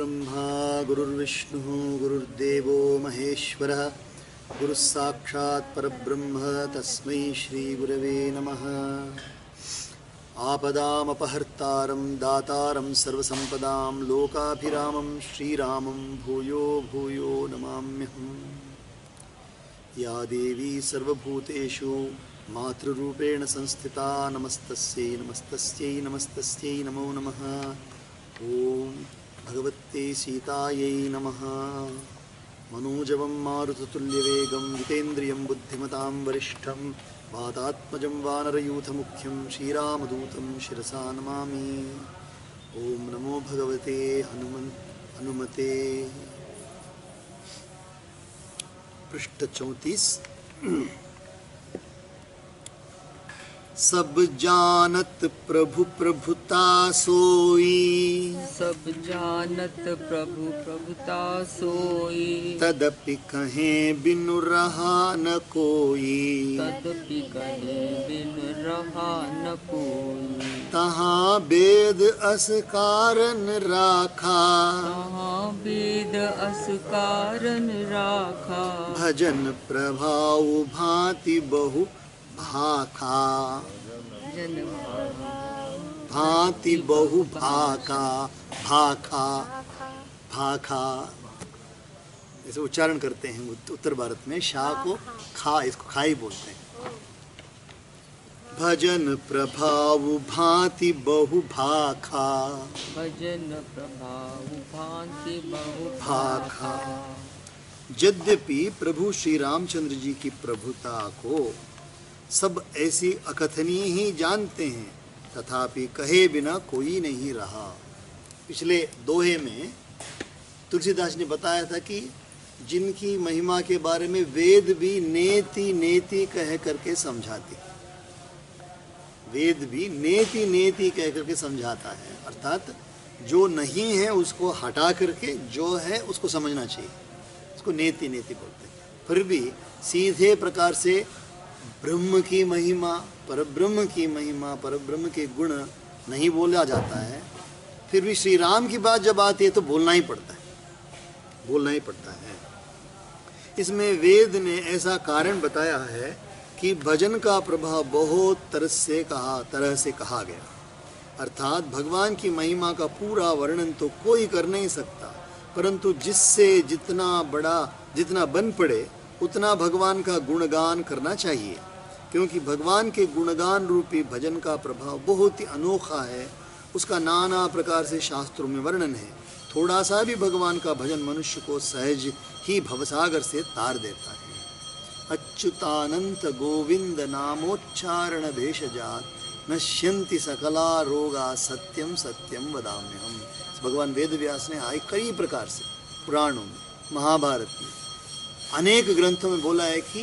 गुरुर्ब्रह्मा गुरुर्विष्णुः गुरुर्देवो महेश्वरः गुरुः साक्षात् परब्रह्म तस्मै श्रीगुरवे नमः। आपदामपहर्तारं दातारं सर्वसम्पदां लोकाभिरामं श्रीरामं भूयो भूयो नमाम्यहम्। या देवी सर्वभूतेषु मातृरूपेण संस्थिता नमस्तस्यै नमस्तस्यै नमस्तस्यै नमो नमः। ओम भगवते सीतायै नमः। मनोजवं मारुततुल्यवेगं जितेन्द्रियं बुद्धिमतां वरिष्ठं वातात्मजं वानरयूथमुख्यं श्रीरामदूतं शिरसा नमामि। ओम नमो भगवते हनुमते। पृष्ठ 34। सब जानत प्रभु प्रभुता सोई, सब जानत प्रभु प्रभुता सोई। तदपि कहें बिनु रहा न कोई, तदपि कहे बिन रहा न कोई। तहाँ वेद अस कारण राखा, तहाँ वेद अस कारण राखा। भजन प्रभाव भांति बहु भाखा, जन भांति बहु भाखा भाखा भाखा ऐसे उच्चारण करते हैं उत्तर भारत में। शाह को खा, इसको खाई बोलते हैं। भजन प्रभाव भांति बहु भाखा, भजन प्रभाव भांति बहु भाखा। यद्यपि प्रभु श्री रामचंद्र जी की प्रभुता को सब ऐसी अकथनीय ही जानते हैं, तथापि कहे बिना कोई नहीं रहा। पिछले दोहे में तुलसीदास ने बताया था कि जिनकी महिमा के बारे में वेद भी नेति नेति कह करके समझाते, वेद भी नेति नेति कह करके समझाता है। अर्थात जो नहीं है उसको हटा करके जो है उसको समझना चाहिए, उसको नेति नेति बोलते हैं। फिर भी सीधे प्रकार से ब्रह्म की महिमा, परब्रह्म की महिमा, परब्रह्म के गुण नहीं बोला जाता है। फिर भी श्री राम की बात जब आती है तो बोलना ही पड़ता है, बोलना ही पड़ता है। इसमें वेद ने ऐसा कारण बताया है कि भजन का प्रभाव बहुत तरह से कहा गया। अर्थात भगवान की महिमा का पूरा वर्णन तो कोई कर नहीं सकता, परंतु जिससे जितना बन पड़े उतना भगवान का गुणगान करना चाहिए, क्योंकि भगवान के गुणगान रूपी भजन का प्रभाव बहुत ही अनोखा है। उसका नाना प्रकार से शास्त्रों में वर्णन है। थोड़ा सा भी भगवान का भजन मनुष्य को सहज ही भवसागर से तार देता है। अच्युतानंत गोविंद नामोच्चारण भेषजात नश्यन्ति सकला रोगा सत्यम सत्यम वदाम्यहम। भगवान वेद व्यास ने कई प्रकार से पुराणों में, महाभारत में, अनेक ग्रंथों में बोला है कि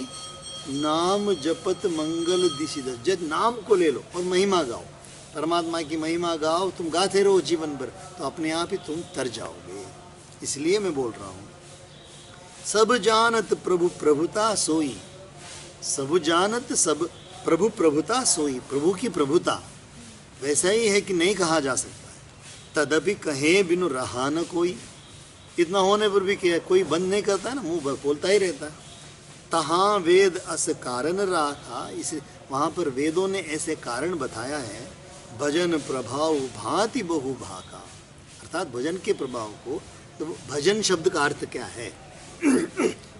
नाम जपत मंगल दिशिद, जब नाम को ले लो और महिमा गाओ, परमात्मा की महिमा गाओ, तुम गाते रहो जीवन भर, तो अपने आप ही तुम तर जाओगे। इसलिए मैं बोल रहा हूँ, सब जानत प्रभु प्रभुता सोई, सब जानत सब प्रभु प्रभुता सोई। प्रभु की प्रभुता वैसा ही है कि नहीं कहा जा सकता है। तदपि कहे बिनु रहा न कोई, इतना होने पर भी क्या कोई बंद नहीं करता है ना, मुंह बोलता ही रहता है। तहाँ वेद अस कारण राखा, इस वहाँ पर वेदों ने ऐसे कारण बताया है। भजन प्रभाव भांति बहु भाका, अर्थात भजन के प्रभाव को। तो भजन शब्द का अर्थ क्या है?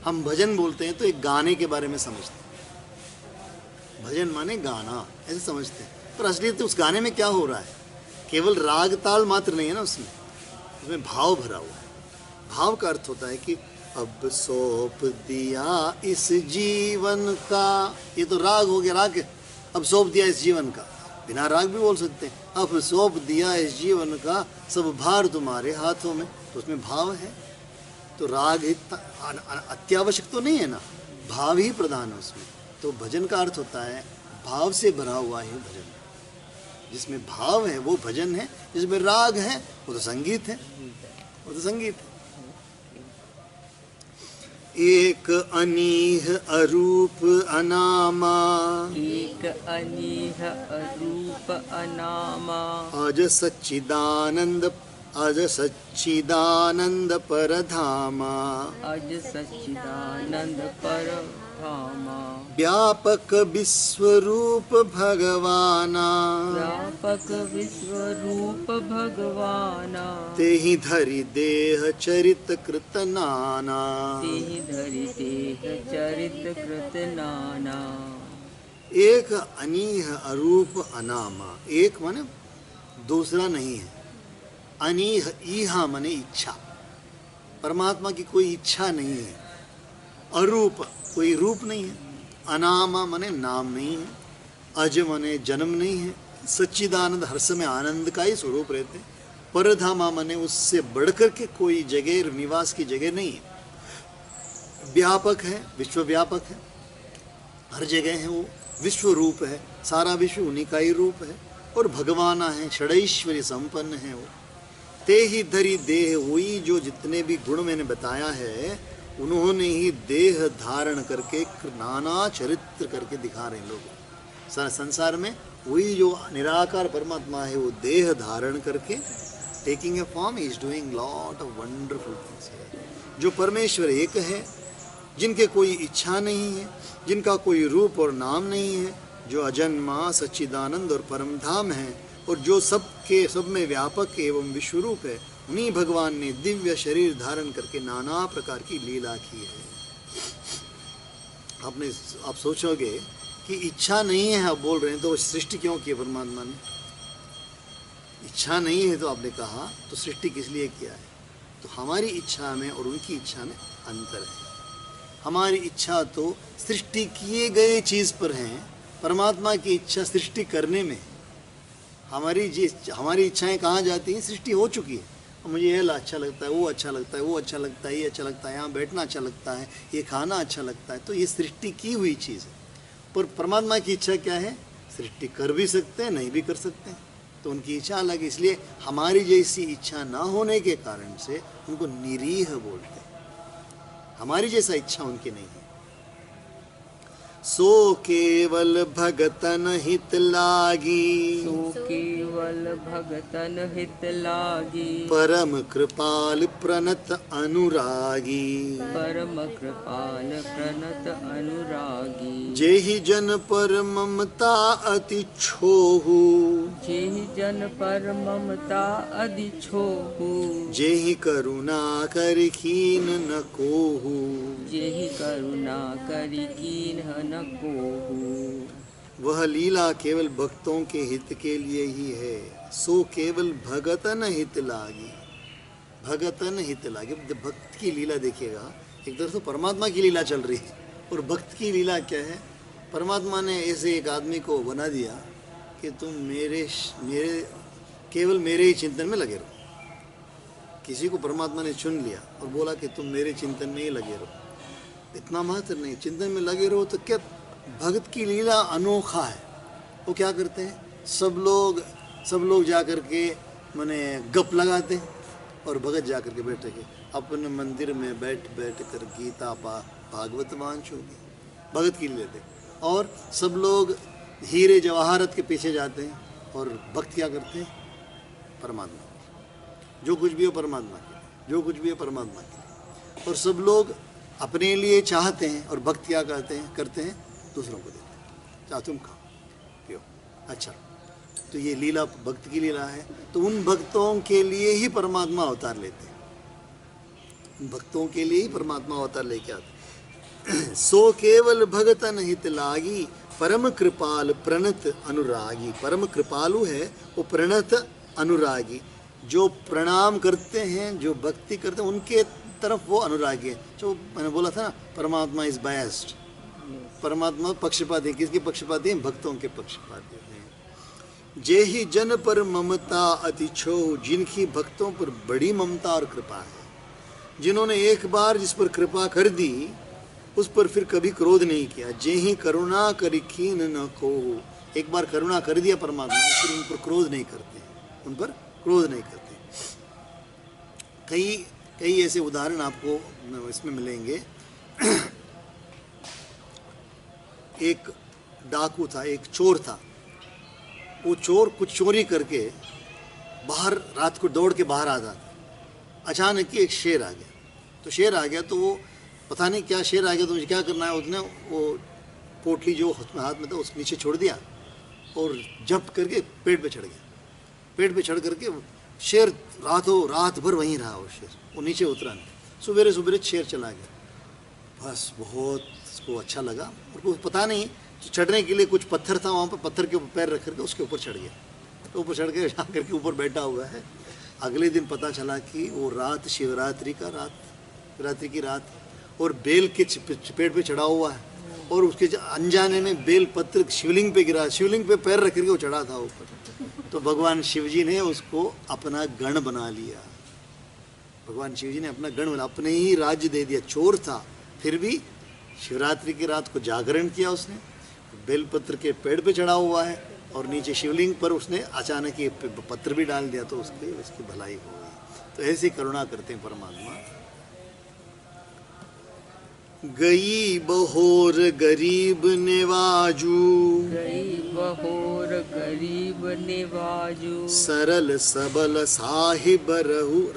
हम भजन बोलते हैं तो एक गाने के बारे में समझते हैं, भजन माने गाना, ऐसे समझते हैं। पर असलियत उस गाने में क्या हो रहा है? केवल राग ताल मात्र नहीं है ना, उसमें भाव भरा हुआ है। भाव का अर्थ होता है कि अब सौंप दिया इस जीवन का, ये तो राग हो गया, राग अब सौंप दिया इस जीवन का, बिना राग भी बोल सकते हैं। अब सौंप दिया इस जीवन का सब भार तुम्हारे हाथों में, तो उसमें भाव है। तो राग अत्यावश्यक तो नहीं है ना, भाव ही प्रधान है उसमें। तो भजन का अर्थ होता है भाव से भरा हुआ है भजन। जिसमें भाव है वो भजन है, जिसमें राग है वो तो संगीत है, वो तो संगीत है। एक अनीह अरूप अनामा, एक अनीह अरूप अनामा। अज सच्चिदानंद अज सच्चिदानंद परधामा अज सच्चिदानंद परधामा व्यापक विश्वरूप भगवाना व्यापक विश्वरूप भगवाना तेहि धरि देह चरित कृत नाना तेहि धरि देह चरित कृत नाना। एक अनीह अरूप अनामा, एक माने दूसरा नहीं है, अनीह ईहा माने इच्छा, परमात्मा की कोई इच्छा नहीं है, अरूप कोई रूप नहीं है, अनामा माने नाम नहीं है, अज माने जन्म नहीं है, सच्चिदानंद हर समय आनंद का ही स्वरूप रहते हैं, परधामा माने उससे बढ़कर के कोई जगह निवास की जगह नहीं है, व्यापक है, विश्वव्यापक है, हर जगह है वो, विश्व रूप है, सारा विश्व उन्हीं का ही रूप है, और भगवाना है, षडैश्वर्य संपन्न है वो। ते ही धरी देह, वही जो जितने भी गुण मैंने बताया है उन्होंने ही देह धारण करके नाना चरित्र करके दिखा रहे हैं लोग संसार में। वही जो निराकार परमात्मा है वो देह धारण करके taking a form is doing lot of wonderful things है। जो परमेश्वर एक है, जिनके कोई इच्छा नहीं है, जिनका कोई रूप और नाम नहीं है, जो अजन्मा सच्चिदानंद और परमधाम है, और जो सबके सब में व्यापक एवं विश्वरूप है, उन्हीं भगवान ने दिव्य शरीर धारण करके नाना प्रकार की लीला की है। आप सोचोगे कि इच्छा नहीं है, आप बोल रहे हैं, तो सृष्टि क्यों की परमात्मा ने? इच्छा नहीं है तो आपने कहा, तो सृष्टि किस लिए किया है? तो हमारी इच्छा में और उनकी इच्छा में अंतर है। हमारी इच्छा तो सृष्टि किए गए चीज़ पर है, परमात्मा की इच्छा सृष्टि करने में। हमारी इच्छाएं कहाँ जाती हैं? सृष्टि हो चुकी है, मुझे ये अच्छा लगता है, वो अच्छा लगता है, वो अच्छा लगता है, ये अच्छा लगता है, यहाँ बैठना अच्छा लगता है, ये खाना अच्छा लगता है, तो ये सृष्टि की हुई चीज़ है। पर परमात्मा की इच्छा क्या है? सृष्टि कर भी सकते हैं, नहीं भी कर सकते हैं, तो उनकी इच्छा अलग है। इसलिए हमारी जैसी इच्छा ना होने के कारण से उनको निरीह बोलते हैं, हमारी जैसा इच्छा उनकी नहीं है। सो केवल भगतन हित लागी, सो केवल भगतन हित लागी, परम कृपाल प्रणत अनुरागी, परम कृपाल प्रणत अनुरागी। जेहि जन पर ममता अति छोहु, जेहि जन पर ममता अति छोहु, जेहि करुणा कर कीन न कोहु, जेहि करुणा करि कीन्ह न कोहु। वह लीला केवल भक्तों के हित के लिए ही है। सो केवल भगतन हित लागी, भगतन हित लागी, भक्त की लीला देखिएगा। एक तरफ तो परमात्मा की लीला चल रही है, और भक्त की लीला क्या है? परमात्मा ने ऐसे एक आदमी को बना दिया कि तुम मेरे केवल मेरे ही चिंतन में लगे रहो। किसी को परमात्मा ने चुन लिया और बोला कि तुम मेरे चिंतन में ही लगे रहो, इतना मात्र नहीं, चिंतन में लगे रहो। तो क्या भगत की लीला अनोखा है। वो क्या करते हैं? सब लोग जा कर के माने गप लगाते हैं, और भगत जा कर के बैठे के अपने मंदिर में बैठ कर गीता भागवत वांचोगे, भगत की लीला देते। और सब लोग हीरे जवाहरत के पीछे जाते हैं, और भक्त क्या करते हैं? परमात्मा, जो कुछ भी हो परमात्मा के लिए, जो कुछ भी है परमात्मा के लिए। और सब लोग अपने लिए चाहते हैं, और भक्त क्या करते हैं? दूसरों को देते हैं, चाहे तुम खाओ पियो, अच्छा। तो ये लीला भक्त की लीला है। तो उन भक्तों के लिए ही परमात्मा अवतार लेते हैं, उन भक्तों के लिए ही परमात्मा अवतार लेके आते। सो केवल भगतन हित लागी, परम कृपाल प्रणत अनुरागी। परम कृपालु है वो, प्रणत अनुरागी। जो प्रणाम करते हैं, जो भक्ति करते हैं, उनके तरफ वो अनुरागी है। जो मैंने बोला था ना, परमात्मा इज बायस्ड, परमात्मा पक्षपाती है। किसके पक्षपाती हैं? भक्तों के पक्षपाती हैं। जेहि जन पर ममता अति छोहु, जिनकी भक्तों पर बड़ी ममता और कृपा है, जिन्होंने एक बार जिस पर कृपा कर दी उस पर फिर कभी क्रोध नहीं किया। जेहि करुणा करि कीन न कोहु, एक बार करुणा कर दिया परमात्मा ने, फिर उन पर क्रोध नहीं करते, उन पर क्रोध नहीं करते। कई ऐसे उदाहरण आपको इसमें मिलेंगे। एक डाकू था, एक चोर था। वो चोर कुछ चोरी करके बाहर रात को दौड़ के बाहर आता था। अचानक ही एक शेर आ गया। तो शेर आ गया तो वो पता नहीं क्या शेर आ गया, तो मुझे क्या करना है, उसने वो पोटली जो हाथ में था उसके नीचे छोड़ दिया और जप करके पेड़ पे चढ़ गया। पेड़ पे चढ़ करके शेर रात भर वहीं रहा। वो शेर वो नीचे उतरा नहीं। सवेरे सवेरे शेर चला गया। बस बहुत उसको अच्छा लगा। और पता नहीं चढ़ने के लिए कुछ पत्थर था वहाँ पर, पत्थर के ऊपर पैर रख करके उसके ऊपर चढ़ गया। तो ऊपर चढ़ के जा करके ऊपर बैठा हुआ है। अगले दिन पता चला कि वो रात शिवरात्रि की रात, और बेल के पेड़ पे चढ़ा हुआ है और उसके अनजाने में बेल पत्र शिवलिंग पे गिरा। शिवलिंग पे पैर रख करके वो चढ़ा था ऊपर। तो भगवान शिव जी ने उसको अपना गण बना लिया। भगवान शिव जी ने अपना गण बना, अपने ही राज्य दे दिया। चोर था फिर भी शिवरात्रि की रात को जागरण किया उसने, बेलपत्र के पेड़ पे चढ़ा हुआ है और नीचे शिवलिंग पर उसने अचानक ये पत्र भी डाल दिया, तो उसकी भलाई हो गई। तो ऐसी करुणा करते हैं परमात्मा। गई बहोर गरीब नेवाजू, गई बहोर गरीब निवाजू, सरल सबल साहिब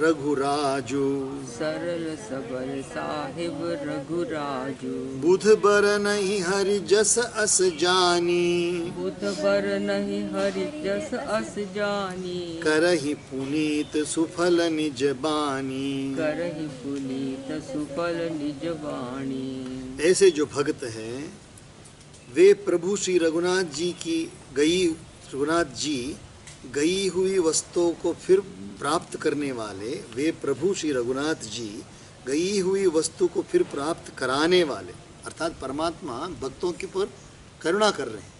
रघुराजू, सरल सबल साहिब रघुराजू। बुध बर नहीं हरि जस अस जानी, बुध बर नहीं हरि जस अस जानी, करहि पुनीत सुफल निज बानी। करहि पुनीत सुफल निज वाणी। ऐसे जो भक्त हैं वे प्रभु श्री रघुनाथ जी गई हुई वस्तुओं को फिर प्राप्त करने वाले, वे प्रभु श्री रघुनाथ जी गई हुई वस्तु को फिर प्राप्त कराने वाले, अर्थात परमात्मा भक्तों के पर करुणा कर रहे हैं।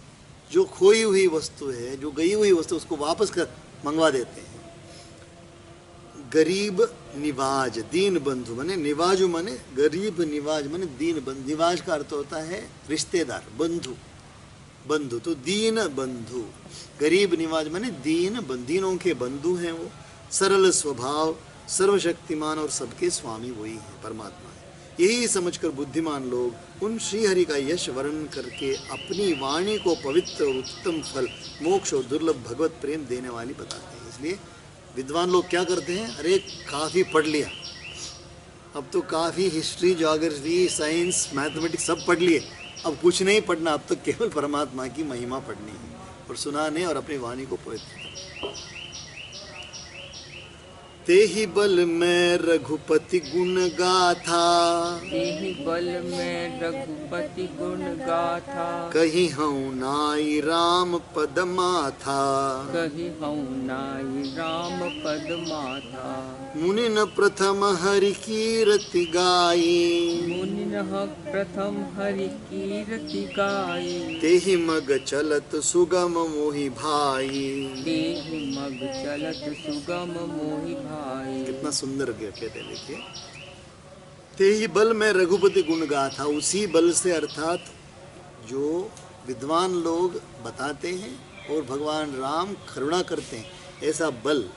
जो खोई हुई वस्तु है, जो गई हुई वस्तु, उसको वापस कर मंगवा देते हैं। गरीब निवाज, दीन बंधु माने निवाजु माने गरीब, निवाज माने दीन बंधु। निवाज का अर्थ होता है रिश्तेदार, बंधु तो दीन बंधु। गरीब निवाज माने दीनों के बंधु हैं वो। सरल स्वभाव, सर्वशक्तिमान और सबके स्वामी वही है, परमात्मा है। यही समझकर बुद्धिमान लोग उन श्रीहरि का यश वर्णन करके अपनी वाणी को पवित्र और उत्तम फल, मोक्ष और दुर्लभ भगवत प्रेम देने वाली बताते हैं। इसलिए विद्वान लोग क्या करते हैं, अरे काफ़ी पढ़ लिया, अब तो काफ़ी हिस्ट्री, ज्योग्राफी, साइंस, मैथमेटिक्स सब पढ़ लिए, अब कुछ नहीं पढ़ना, अब तो केवल परमात्मा की महिमा पढ़नी है और सुनाने और अपनी वाणी को पवित्र। तेहि बल में रघुपति गुण गाथा, तेहि बल में रघुपति गुण गाथा, कहीं हूँ नाई राम पद माथा, कहि हऊँ नाई राम पद माथा। मुनि न प्रथम हरि कीरति गाई, मुनि प्रथम हरि कीरति गाई, तेहि मग चलत सुगम मोहि भाई। तेहि मग चलत सुगम मोहि भाई। कितना सुंदर कहते देखिए, तेहि बल में रघुपति गुण गाथा, उसी बल से, अर्थात जो विद्वान लोग बताते हैं और भगवान राम करुणा करते हैं, ऐसा बल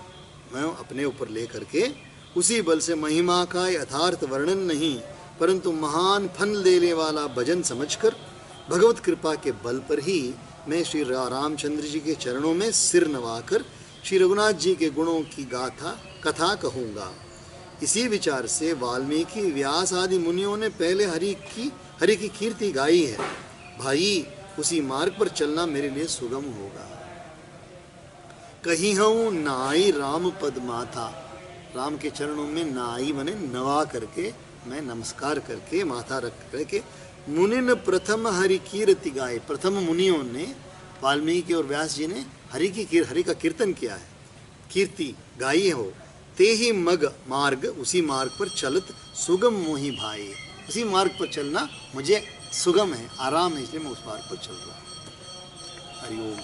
मैं अपने ऊपर ले करके, उसी बल से महिमा का यथार्थ वर्णन नहीं परंतु महान फल देने वाला भजन समझकर भगवत कृपा के बल पर ही मैं श्री रामचंद्र जी के चरणों में सिर नवाकर श्री रघुनाथ जी के गुणों की कथा कहूँगा। इसी विचार से वाल्मीकि, व्यास आदि मुनियों ने पहले हरि की कीर्ति गाई है। भाई, उसी मार्ग पर चलना मेरे लिए सुगम होगा। कहीं हूँ नाई राम पद माथा, राम के चरणों में नाई मने नवा करके, मैं नमस्कार करके, माथा रख करके। मुनिन प्रथम हरि कीर्ति गाए, प्रथम मुनियों ने, वाल्मीकि और व्यास जी ने हरि का कीर्तन किया है, कीर्ति गाई हो। ते ही मग मार्ग, उसी मार्ग पर चलत सुगम मोहि भाई, उसी मार्ग पर चलना मुझे सुगम है, आराम है, इसलिए मैं उस मार्ग पर चल रहा हूँ। हरि ओम।